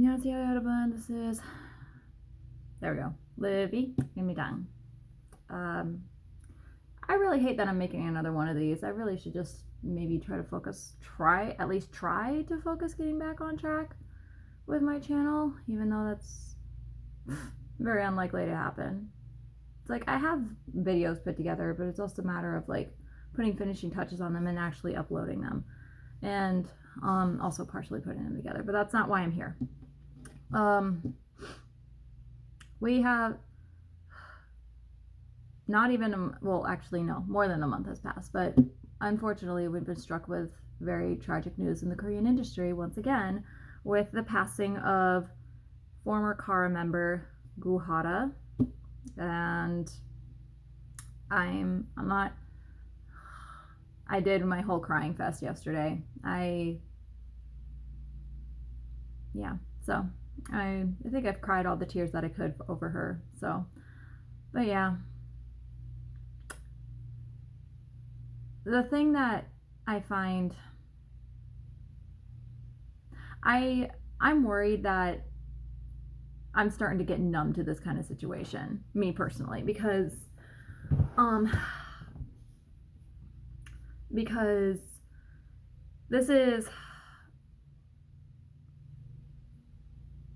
안녕하세요, this is, there we go, Livy, Imidang. I really hate that I'm making another one of these. I really should just maybe at least try to focus getting back on track with my channel, even though that's very unlikely to happen. It's like I have videos put together, but it's also a matter of like putting finishing touches on them and actually uploading them, and also partially putting them together, but that's not why I'm here. We have not even, well, actually, no, more than a month has passed, but unfortunately, we've been struck with very tragic news in the Korean industry once again with the passing of former Kara member Goo Hara. And I did my whole crying fest yesterday. So I think I've cried all the tears that I could over her. So, but yeah. The thing that I find, I'm worried that I'm starting to get numb to this kind of situation, me personally, because this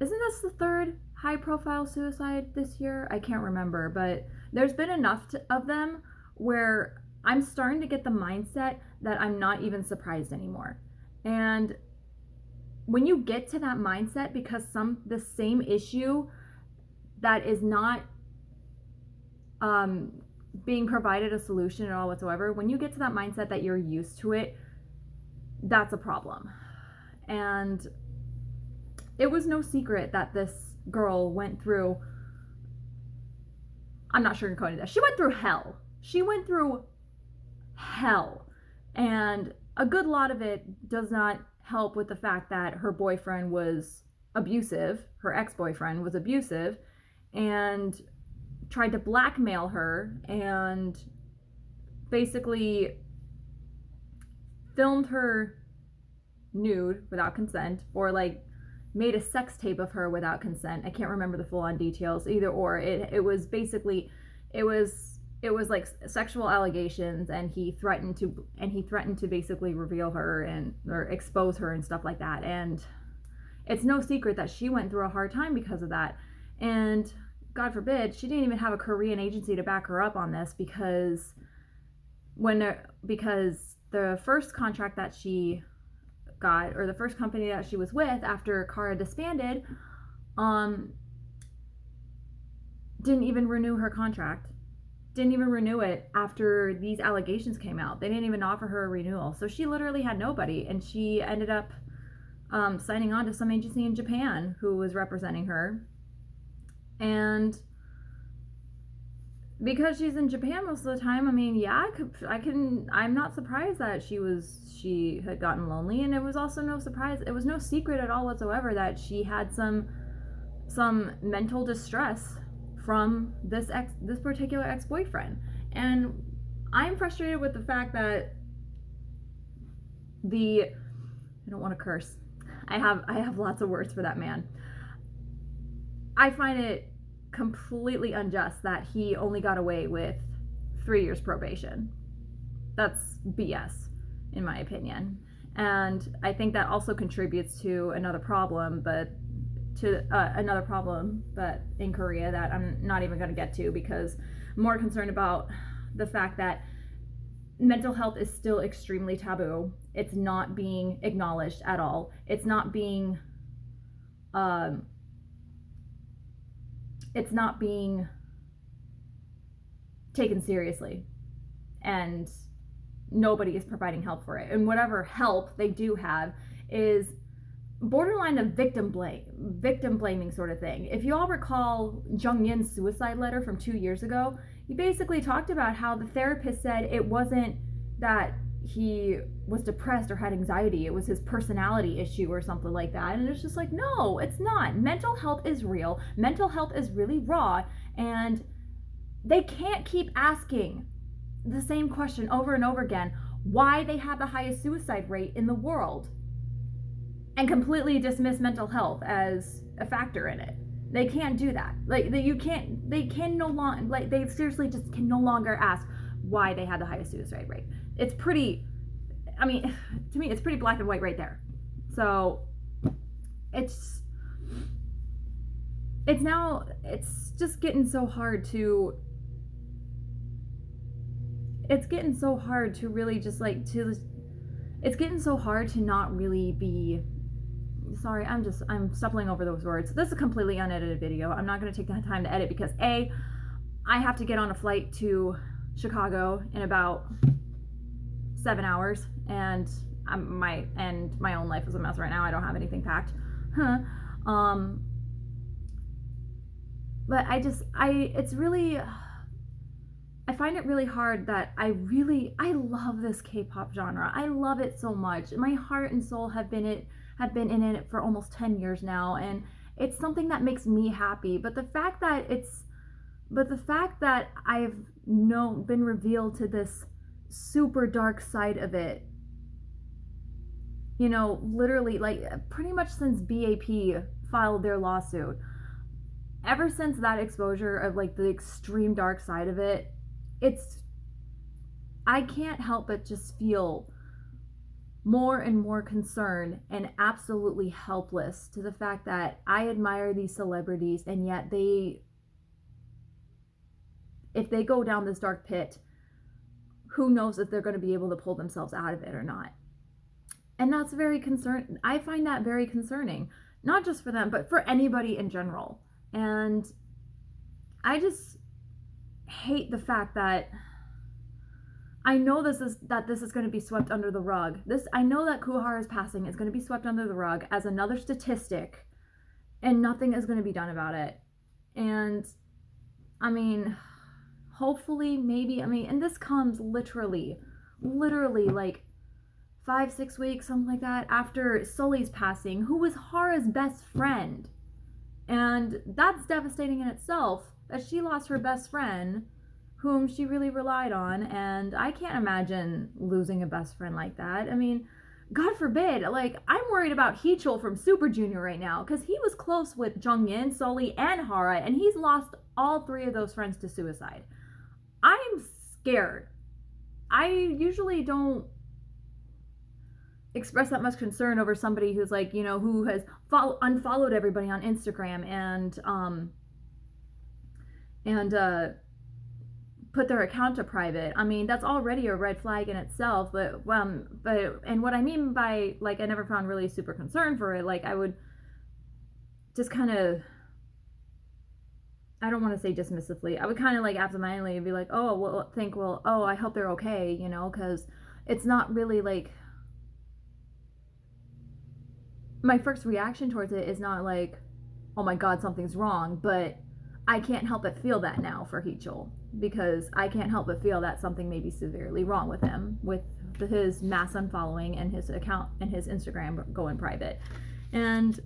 isn't this the third high profile suicide this year? I can't remember, but there's been enough of them where I'm starting to get the mindset that I'm not even surprised anymore. And when you get to that mindset, because the same issue that is not being provided a solution at all whatsoever, when you get to that mindset that you're used to it, that's a problem. And it was no secret that this girl went through, I'm not sugarcoating this, she went through hell. She went through hell. And a good lot of it does not help with the fact that her boyfriend was abusive, her ex-boyfriend was abusive, and tried to blackmail her and basically filmed her nude without consent, or like made a sex tape of her without consent. I can't remember the full-on details, either or. It was basically, it was like sexual allegations, and he threatened to basically reveal her or expose her and stuff like that. And it's no secret that she went through a hard time because of that. And God forbid, she didn't even have a Korean agency to back her up on this, because the first contract that she got, or the first company that she was with after Kara disbanded, didn't even renew her contract. Didn't even renew it after these allegations came out. They didn't even offer her a renewal. So she literally had nobody, and she ended up signing on to some agency in Japan who was representing her. And because she's in Japan most of the time, I mean, yeah, I'm not surprised that she had gotten lonely. And it was also no surprise, it was no secret at all whatsoever that she had some mental distress from this particular ex-boyfriend. And I'm frustrated with the fact that I don't want to curse. I have lots of words for that man. I find it completely unjust that he only got away with 3 years probation. That's BS, in my opinion. And I think that also contributes to another problem, but in Korea that I'm not even going to get to, because I'm more concerned about the fact that mental health is still extremely taboo. It's not being acknowledged at all. It's not being taken seriously, and nobody is providing help for it. And whatever help they do have is borderline of victim blaming sort of thing. If you all recall Jung Yin's suicide letter from 2 years ago, he basically talked about how the therapist said it wasn't that he was depressed or had anxiety, it was his personality issue or something like that. And it's just like, no, it's not. Mental health is real. Mental health is really raw, and they can't keep asking the same question over and over again, why they have the highest suicide rate in the world. and completely dismiss mental health as a factor in it. They can't do that. Like they can no longer, like they seriously just can no longer ask why they had the highest suicide rate. It's pretty, I mean, to me, it's pretty black and white right there. So it's just getting so hard to, it's getting so hard to really just like it's getting so hard to not really be, sorry, I'm stumbling over those words. This is a completely unedited video. I'm not going to take the time to edit because I have to get on a flight to Chicago in about 7 hours, and my own life is a mess right now. I don't have anything packed. But it's really, I find it really hard that I love this K-pop genre. I love it so much. My heart and soul have been in it for almost 10 years now, and it's something that makes me happy. But the fact that I've been revealed to this super dark side of it, you know, literally like pretty much since BAP filed their lawsuit, ever since that exposure of like the extreme dark side of it, I can't help but just feel more and more concerned and absolutely helpless to the fact that I admire these celebrities, and yet if they go down this dark pit, who knows if they're going to be able to pull themselves out of it or not. And that's very concerning. I find that very concerning, not just for them, but for anybody in general. And I just hate the fact that I know this is going to be swept under the rug. I know that Goo Hara's passing is going to be swept under the rug as another statistic, and nothing is going to be done about it. And I mean, hopefully, maybe, and this comes literally like 5-6 weeks, something like that, after Sully's passing, who was Hara's best friend. And that's devastating in itself, that she lost her best friend, whom she really relied on. And I can't imagine losing a best friend like that. I mean, God forbid. Like, I'm worried about Heechul from Super Junior right now, because he was close with Jungin, Sully, and Hara, and he's lost all 3 of those friends to suicide. I'm scared. I usually don't express that much concern over somebody who's like, you know, who has unfollowed everybody on Instagram and put their account to private. I mean, that's already a red flag in itself. But and what I mean by, like, I never found really super concern for it, like, I would just kind of, I don't want to say dismissively, I would kind of like absentmindedly be like, oh, well, oh, I hope they're okay, you know, because it's not really like, my first reaction towards it is not like, oh my God, something's wrong, but I can't help but feel that now for Heechul, because I can't help but feel that something may be severely wrong with him, with his mass unfollowing and his account and his Instagram going private. And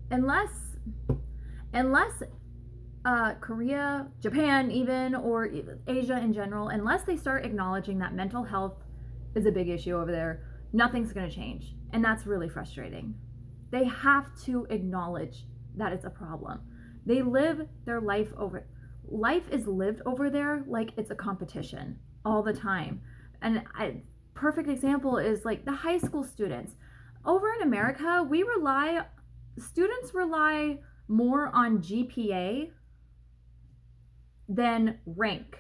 unless Korea, Japan even, or Asia in general, unless they start acknowledging that mental health is a big issue over there, nothing's going to change. And that's really frustrating. They have to acknowledge that it's a problem. They live their life is lived over there like it's a competition all the time. And perfect example is like the high school students. Over in America, students rely more on GPA than rank.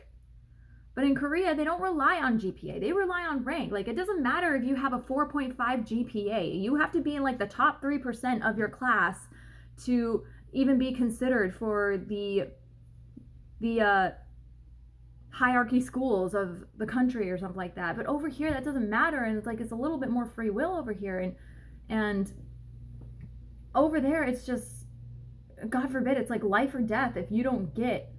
But in Korea, they don't rely on GPA. They rely on rank. Like, it doesn't matter if you have a 4.5 GPA. You have to be in like the top 3% of your class to even be considered for the hierarchy schools of the country or something like that. But over here, that doesn't matter. And it's like, it's a little bit more free will over here. And over there, it's just, God forbid, it's like life or death if you don't get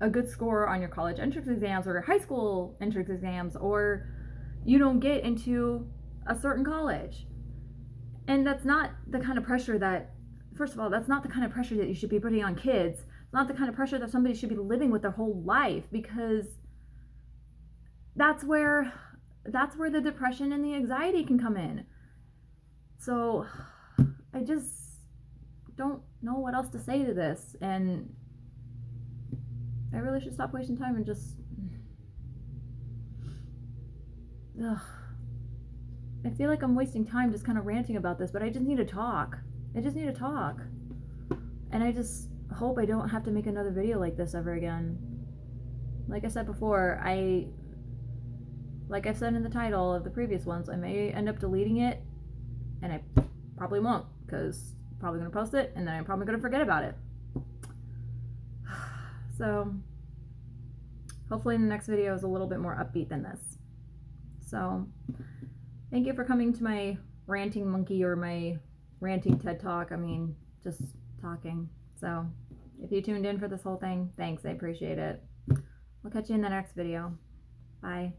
a good score on your college entrance exams or high school entrance exams, or you don't get into a certain college. And that's not the kind of pressure that, first of all, that's not the kind of pressure that you should be putting on kids. It's not the kind of pressure that somebody should be living with their whole life, because that's where that's where the depression and the anxiety can come in. So I just don't know what else to say to this, and I really should stop wasting time and just I feel like I'm wasting time just kind of ranting about this, but I just need to talk. I just need to talk. And I just hope I don't have to make another video like this ever again. Like I said before, like I've said in the title of the previous ones, I may end up deleting it, and I probably won't, because I'm probably going to post it, and then I'm probably going to forget about it. So, hopefully the next video is a little bit more upbeat than this. So, thank you for coming to my ranting monkey or my ranting TED Talk. I mean, just talking. So, if you tuned in for this whole thing, thanks. I appreciate it. I'll catch you in the next video. Bye.